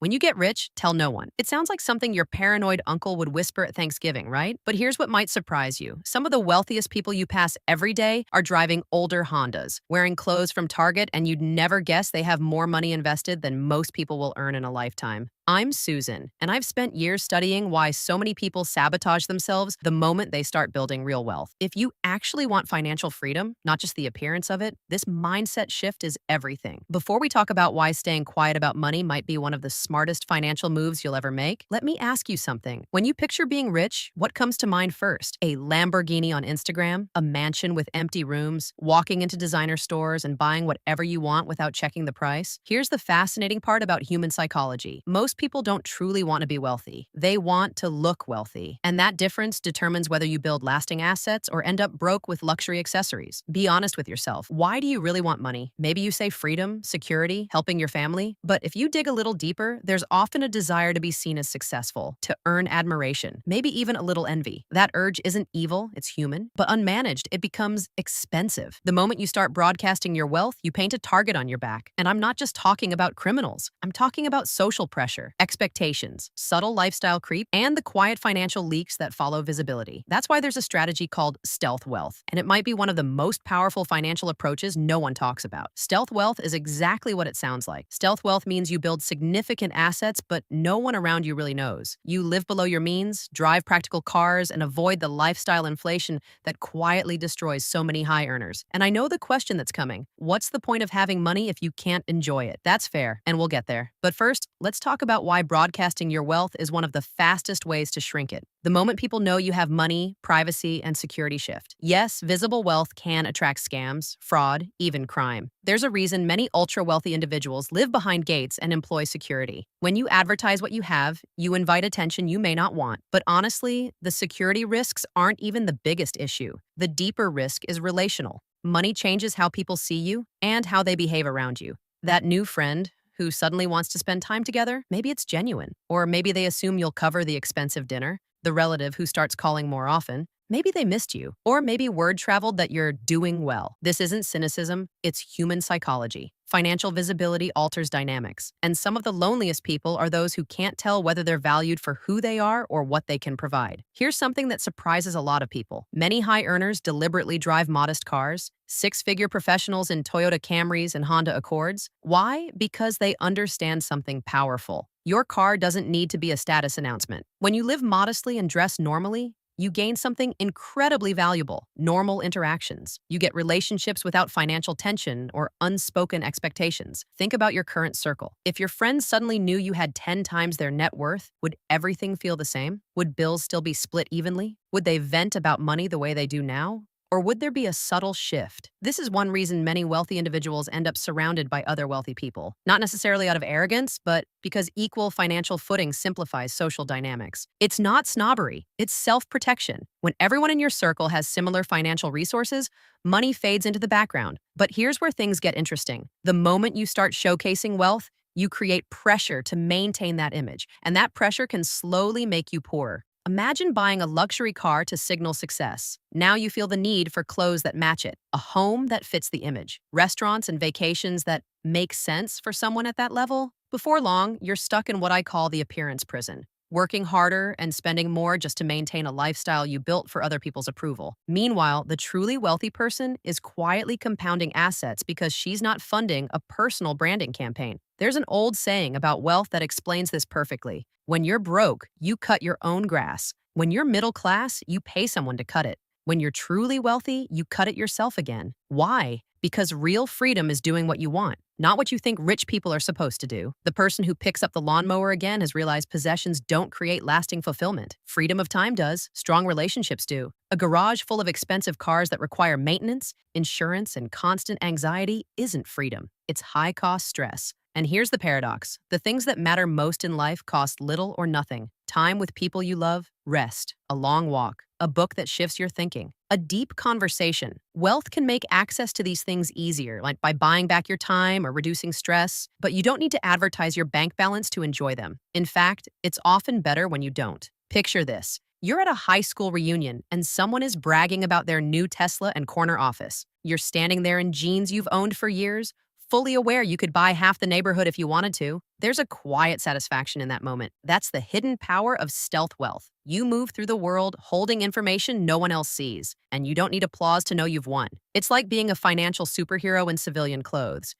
When you get rich, tell no one. It sounds like something your paranoid uncle would whisper at Thanksgiving, right? But here's what might surprise you. Some of the wealthiest people you pass every day are driving older Hondas, wearing clothes from Target, and you'd never guess they have more money invested than most people will earn in a lifetime. I'm Susan, and I've spent years studying why so many people sabotage themselves the moment they start building real wealth. If you actually want financial freedom, not just the appearance of it, this mindset shift is everything. Before we talk about why staying quiet about money might be one of the smartest financial moves you'll ever make, let me ask you something. When you picture being rich, what comes to mind first? A Lamborghini on Instagram? A mansion with empty rooms? Walking into designer stores and buying whatever you want without checking the price? Here's the fascinating part about human psychology. Most people don't truly want to be wealthy. They want to look wealthy. And that difference determines whether you build lasting assets or end up broke with luxury accessories. Be honest with yourself. Why do you really want money? Maybe you say freedom, security, helping your family. But if you dig a little deeper, there's often a desire to be seen as successful, to earn admiration, maybe even a little envy. That urge isn't evil, it's human. But unmanaged, it becomes expensive. The moment you start broadcasting your wealth, you paint a target on your back. And I'm not just talking about criminals. I'm talking about social pressure, expectations, subtle lifestyle creep, and the quiet financial leaks that follow visibility. That's why there's a strategy called stealth wealth, and it might be one of the most powerful financial approaches no one talks about. Stealth wealth is exactly what it sounds like. Stealth wealth means you build significant assets, but no one around you really knows. You live below your means, drive practical cars, and avoid the lifestyle inflation that quietly destroys so many high earners. And I know the question that's coming. What's the point of having money if you can't enjoy it? That's fair, and we'll get there. But first, let's talk about why broadcasting your wealth is one of the fastest ways to shrink it. The moment people know you have money, privacy, and security shift. Yes, visible wealth can attract scams, fraud, even crime. There's a reason many ultra-wealthy individuals live behind gates and employ security. When you advertise what you have, you invite attention you may not want. But honestly, the security risks aren't even the biggest issue. The deeper risk is relational. Money changes how people see you and how they behave around you. That new friend who suddenly wants to spend time together, maybe it's genuine. Or maybe they assume you'll cover the expensive dinner. The relative who starts calling more often, maybe they missed you. Or maybe word traveled that you're doing well. This isn't cynicism, it's human psychology. Financial visibility alters dynamics. And some of the loneliest people are those who can't tell whether they're valued for who they are or what they can provide. Here's something that surprises a lot of people. Many high earners deliberately drive modest cars, six-figure professionals in Toyota Camrys and Honda Accords. Why? Because they understand something powerful. Your car doesn't need to be a status announcement. When you live modestly and dress normally, you gain something incredibly valuable, normal interactions. You get relationships without financial tension or unspoken expectations. Think about your current circle. If your friends suddenly knew you had 10 times their net worth, would everything feel the same? Would bills still be split evenly? Would they vent about money the way they do now? Or would there be a subtle shift? This is one reason many wealthy individuals end up surrounded by other wealthy people. Not necessarily out of arrogance, but because equal financial footing simplifies social dynamics. It's not snobbery, it's self-protection. When everyone in your circle has similar financial resources, money fades into the background. But here's where things get interesting. The moment you start showcasing wealth, you create pressure to maintain that image, and that pressure can slowly make you poorer. Imagine buying a luxury car to signal success. Now you feel the need for clothes that match it, a home that fits the image, restaurants and vacations that make sense for someone at that level. Before long, you're stuck in what I call the appearance prison, working harder and spending more just to maintain a lifestyle you built for other people's approval. Meanwhile, the truly wealthy person is quietly compounding assets because she's not funding a personal branding campaign. There's an old saying about wealth that explains this perfectly. When you're broke, you cut your own grass. When you're middle class, you pay someone to cut it. When you're truly wealthy, you cut it yourself again. Why? Because real freedom is doing what you want, not what you think rich people are supposed to do. The person who picks up the lawnmower again has realized possessions don't create lasting fulfillment. Freedom of time does. Strong relationships do. A garage full of expensive cars that require maintenance, insurance, and constant anxiety isn't freedom. It's high-cost stress. And here's the paradox. The things that matter most in life cost little or nothing. Time with people you love, rest, a long walk, a book that shifts your thinking, a deep conversation. Wealth can make access to these things easier, like by buying back your time or reducing stress, but you don't need to advertise your bank balance to enjoy them. In fact, it's often better when you don't. Picture this. You're at a high school reunion and someone is bragging about their new Tesla and corner office. You're standing there in jeans you've owned for years, fully aware you could buy half the neighborhood if you wanted to. There's a quiet satisfaction in that moment. That's the hidden power of stealth wealth. You move through the world holding information no one else sees, and you don't need applause to know you've won. It's like being a financial superhero in civilian clothes.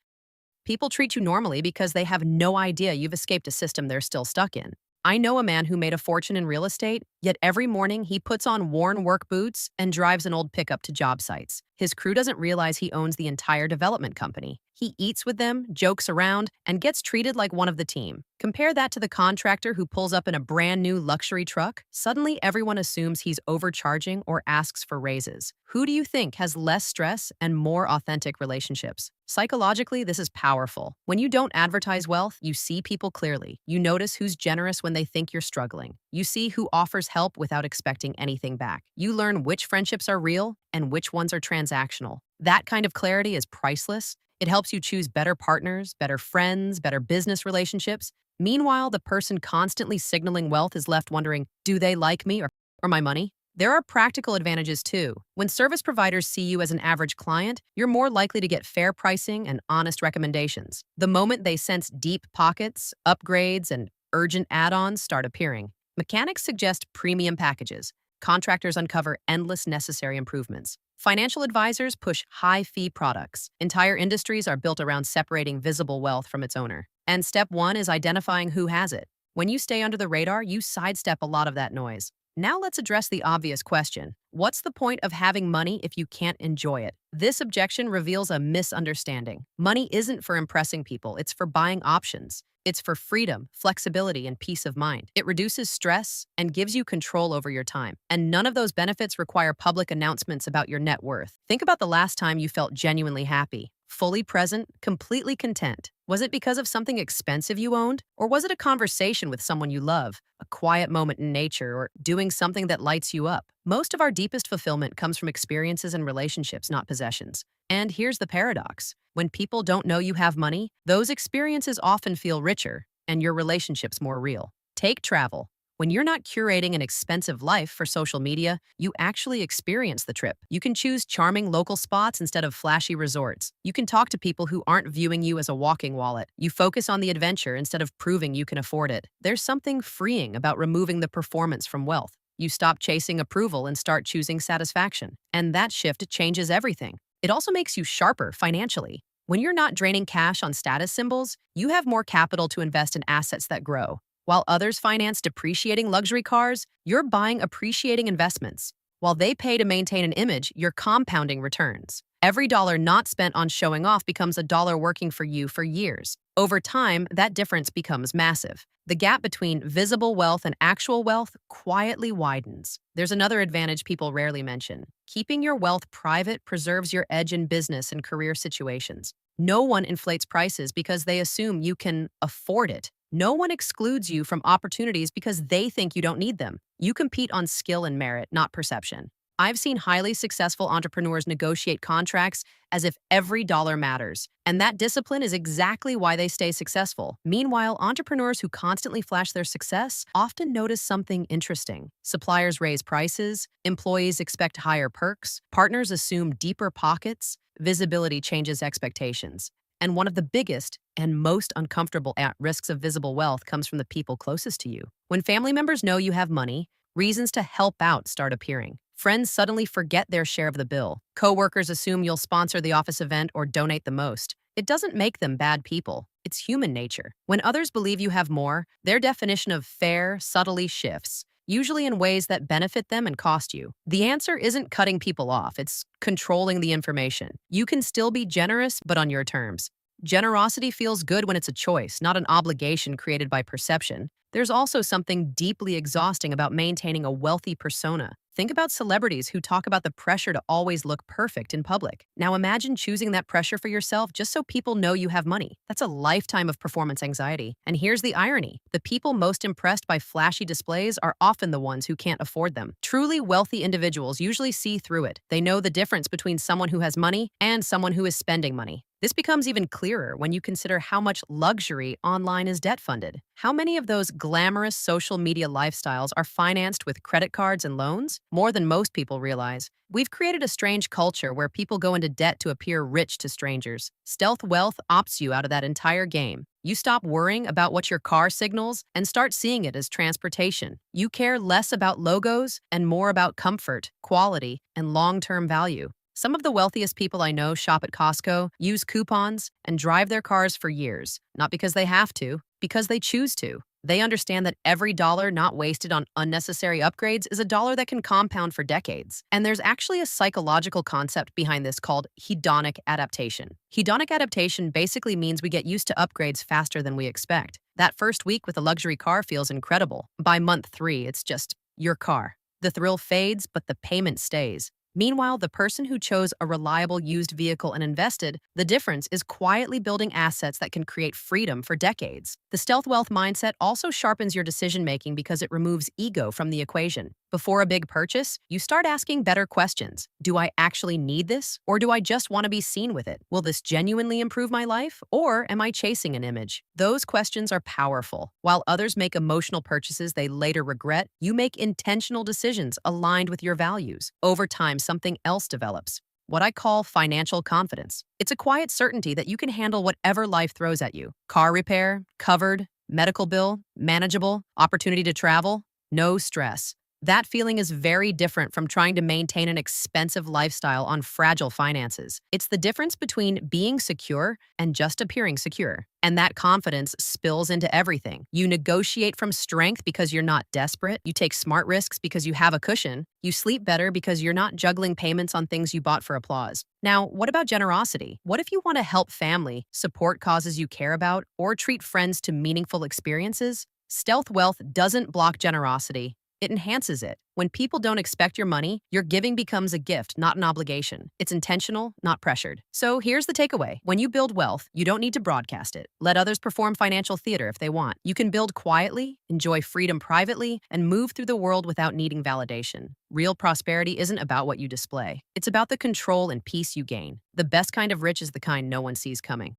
People treat you normally because they have no idea you've escaped a system they're still stuck in. I know a man who made a fortune in real estate, yet every morning he puts on worn work boots and drives an old pickup to job sites. His crew doesn't realize he owns the entire development company. He eats with them, jokes around, and gets treated like one of the team. Compare that to the contractor who pulls up in a brand new luxury truck. Suddenly, everyone assumes he's overcharging or asks for raises. Who do you think has less stress and more authentic relationships? Psychologically, this is powerful. When you don't advertise wealth, you see people clearly. You notice who's generous when they think you're struggling. You see who offers help without expecting anything back. You learn which friendships are real and which ones are transactional. That kind of clarity is priceless. It helps you choose better partners, better friends, better business relationships. Meanwhile, the person constantly signaling wealth is left wondering, do they like me or my money? There are practical advantages too. When service providers see you as an average client, you're more likely to get fair pricing and honest recommendations. The moment they sense deep pockets, upgrades, and urgent add-ons start appearing. Mechanics suggest premium packages. Contractors uncover endless necessary improvements. Financial advisors push high-fee products. Entire industries are built around separating visible wealth from its owner. And step one is identifying who has it. When you stay under the radar, you sidestep a lot of that noise. Now let's address the obvious question. What's the point of having money if you can't enjoy it? This objection reveals a misunderstanding. Money isn't for impressing people, it's for buying options. It's for freedom, flexibility, and peace of mind. It reduces stress and gives you control over your time. And none of those benefits require public announcements about your net worth. Think about the last time you felt genuinely happy, fully present, completely content. Was it because of something expensive you owned? Or was it a conversation with someone you love, a quiet moment in nature, or doing something that lights you up? Most of our deepest fulfillment comes from experiences and relationships, not possessions. And here's the paradox. When people don't know you have money, those experiences often feel richer and your relationships more real. Take travel. When you're not curating an expensive life for social media, you actually experience the trip. You can choose charming local spots instead of flashy resorts. You can talk to people who aren't viewing you as a walking wallet. You focus on the adventure instead of proving you can afford it. There's something freeing about removing the performance from wealth. You stop chasing approval and start choosing satisfaction. And that shift changes everything. It also makes you sharper financially. When you're not draining cash on status symbols, you have more capital to invest in assets that grow. While others finance depreciating luxury cars, you're buying appreciating investments. While they pay to maintain an image, you're compounding returns. Every dollar not spent on showing off becomes a dollar working for you for years. Over time, that difference becomes massive. The gap between visible wealth and actual wealth quietly widens. There's another advantage people rarely mention. Keeping your wealth private preserves your edge in business and career situations. No one inflates prices because they assume you can afford it. No one excludes you from opportunities because they think you don't need them. You compete on skill and merit, not perception. I've seen highly successful entrepreneurs negotiate contracts as if every dollar matters, and that discipline is exactly why they stay successful. Meanwhile, entrepreneurs who constantly flash their success often notice something interesting. Suppliers raise prices, employees expect higher perks, partners assume deeper pockets, visibility changes expectations. And one of the biggest and most uncomfortable risks of visible wealth comes from the people closest to you. When family members know you have money, reasons to help out start appearing. Friends suddenly forget their share of the bill. Coworkers assume you'll sponsor the office event or donate the most. It doesn't make them bad people. It's human nature. When others believe you have more, their definition of fair subtly shifts, usually in ways that benefit them and cost you. The answer isn't cutting people off, it's controlling the information. You can still be generous, but on your terms. Generosity feels good when it's a choice, not an obligation created by perception. There's also something deeply exhausting about maintaining a wealthy persona. Think about celebrities who talk about the pressure to always look perfect in public. Now imagine choosing that pressure for yourself just so people know you have money. That's a lifetime of performance anxiety. And here's the irony. The people most impressed by flashy displays are often the ones who can't afford them. Truly wealthy individuals usually see through it. They know the difference between someone who has money and someone who is spending money. This becomes even clearer when you consider how much luxury online is debt funded. How many of those glamorous social media lifestyles are financed with credit cards and loans? More than most people realize. We've created a strange culture where people go into debt to appear rich to strangers. Stealth wealth opts you out of that entire game. You stop worrying about what your car signals and start seeing it as transportation. You care less about logos and more about comfort, quality, and long-term value. Some of the wealthiest people I know shop at Costco, use coupons, and drive their cars for years, not because they have to, because they choose to. They understand that every dollar not wasted on unnecessary upgrades is a dollar that can compound for decades. And there's actually a psychological concept behind this called hedonic adaptation. Hedonic adaptation basically means we get used to upgrades faster than we expect. That first week with a luxury car feels incredible. By month 3, it's just your car. The thrill fades, but the payment stays. Meanwhile, the person who chose a reliable used vehicle and invested, the difference is quietly building assets that can create freedom for decades. The stealth wealth mindset also sharpens your decision-making because it removes ego from the equation. Before a big purchase, you start asking better questions. Do I actually need this? Or do I just want to be seen with it? Will this genuinely improve my life? Or am I chasing an image? Those questions are powerful. While others make emotional purchases they later regret, you make intentional decisions aligned with your values. Over time, something else develops. What I call financial confidence. It's a quiet certainty that you can handle whatever life throws at you. Car repair, covered, medical bill, manageable, opportunity to travel, no stress. That feeling is very different from trying to maintain an expensive lifestyle on fragile finances. It's the difference between being secure and just appearing secure. And that confidence spills into everything. You negotiate from strength because you're not desperate. You take smart risks because you have a cushion. You sleep better because you're not juggling payments on things you bought for applause. Now, what about generosity? What if you want to help family, support causes you care about, or treat friends to meaningful experiences? Stealth wealth doesn't block generosity. It enhances it. When people don't expect your money, your giving becomes a gift, not an obligation. It's intentional, not pressured. So here's the takeaway. When you build wealth, you don't need to broadcast it. Let others perform financial theater if they want. You can build quietly, enjoy freedom privately, and move through the world without needing validation. Real prosperity isn't about what you display. It's about the control and peace you gain. The best kind of rich is the kind no one sees coming.